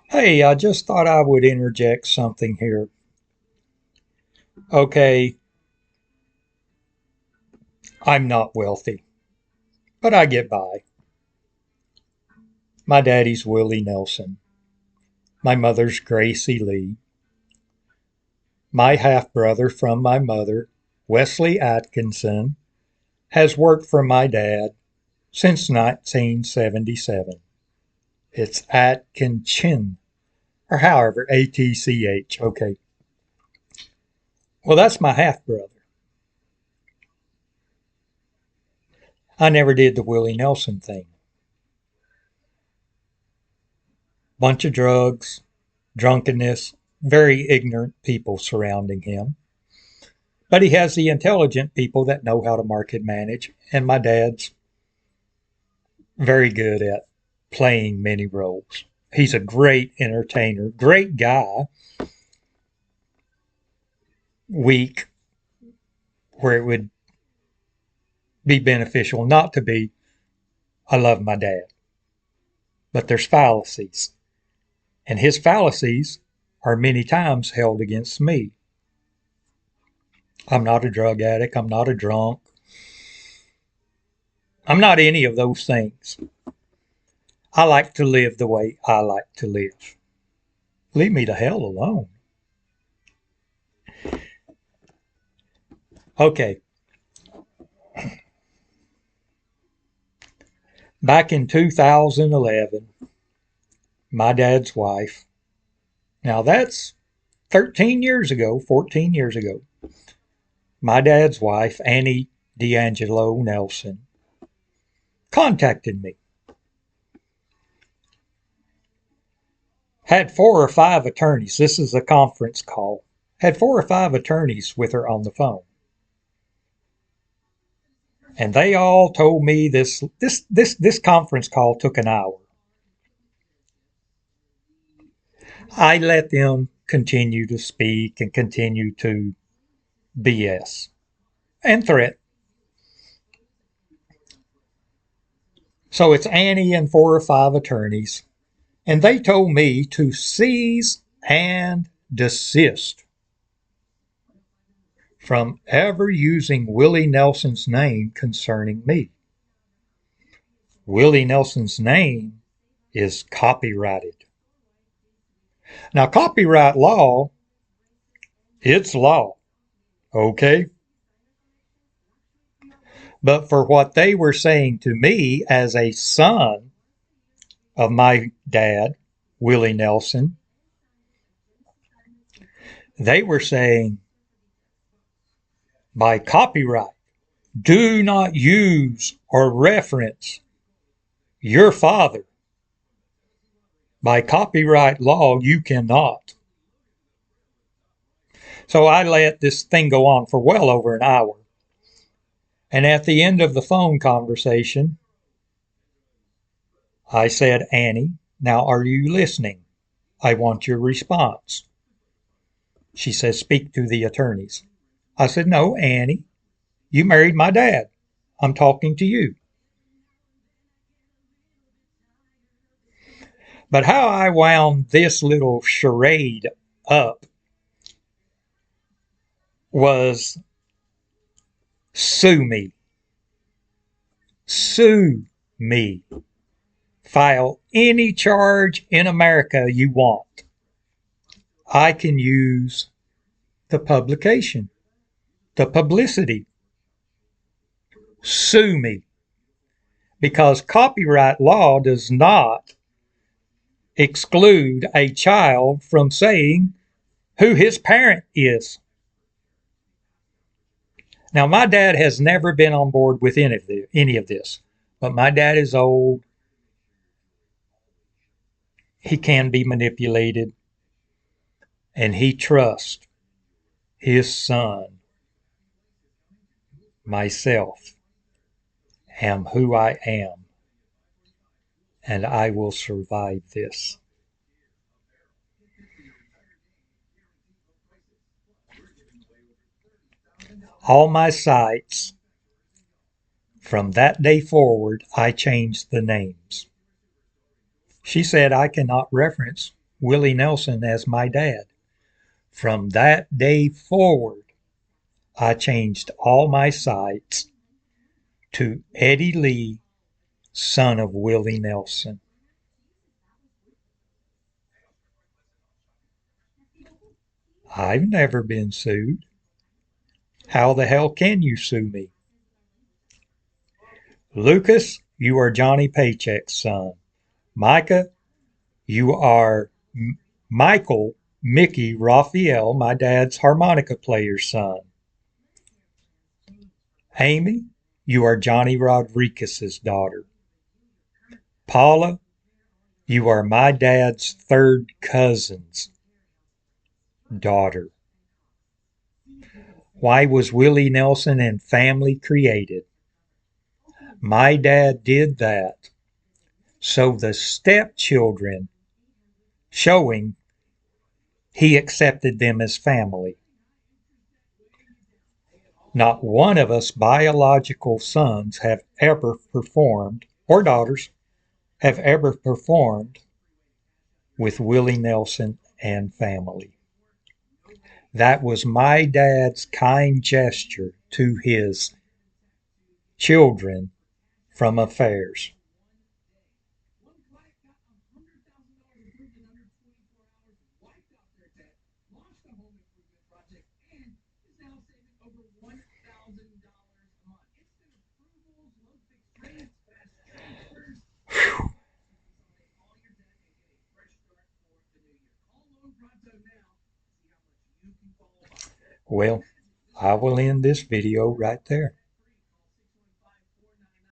Hey, I just thought I would interject something here. Okay, I'm not wealthy, but I get by. My daddy's Willie Nelson. My mother's Gracie Lee. My half brother from my mother, Wesley Atkinson, has worked for my dad since 1977. It's Atkinson, or however, ATCH. Okay. Well, that's my half brother. I never did the Willie Nelson thing. Bunch of drugs, drunkenness, very ignorant people surrounding him. But he has the intelligent people that know how to market manage, and my dad's very good at playing many roles. He's a great entertainer, great guy, weak, where it would be beneficial not to be, I love my dad. But there's fallacies, and his fallacies are many times held against me. I'm not a drug addict. I'm not a drunk. I'm not any of those things. I like to live the way I like to live. Leave me the hell alone. Okay. Back in 2011, my dad's wife, now that's 13 years ago, 14 years ago, my dad's wife, Annie D'Angelo Nelson, contacted me. Had 4 or 5 attorneys. This is a conference call. Had 4 or 5 attorneys with her on the phone. And they all told me this conference call took an hour. I let them continue to speak and continue to BS and threat. So it's Annie and 4 or 5 attorneys, and they told me to cease and desist from ever using Willie Nelson's name concerning me. Willie Nelson's name is copyrighted. Now, copyright law, it's law, okay? But for what they were saying to me as a son of my dad, Willie Nelson, they were saying by copyright, do not use or reference your father. By copyright law, you cannot. So I let this thing go on for well over an hour. And at the end of the phone conversation, I said, Annie, now are you listening? I want your response. She says, speak to the attorneys. I said, no, Annie, you married my dad. I'm talking to you. But how I wound this little charade up was sue me. Sue me. File any charge in America you want. I can use the publication, the publicity. Sue me. Because copyright law does not exclude a child from saying who his parent is. Now, my dad has never been on board with any of this, but my dad is old. He can be manipulated, and he trusts his son, myself, am who I am, and I will survive this. All my sites, from that day forward, I changed the names. She said I cannot reference Willie Nelson as my dad. From that day forward, I changed all my sights to Eddie Lee, son of Willie Nelson. I've never been sued. How the hell can you sue me? Lucas, you are Johnny Paycheck's son. Micah, you are Michael Mickey Raphael, my dad's harmonica player's son. Amy, you are Johnny Rodriguez's daughter. Paula, you are my dad's third cousin's daughter. Why was Willie Nelson and family created? My dad did that so the stepchildren, showing he accepted them as family. Not one of us biological sons have ever performed, or daughters, have ever performed with Willie Nelson and family. That was my dad's kind gesture to his children from affairs. Well, I will end this video right there.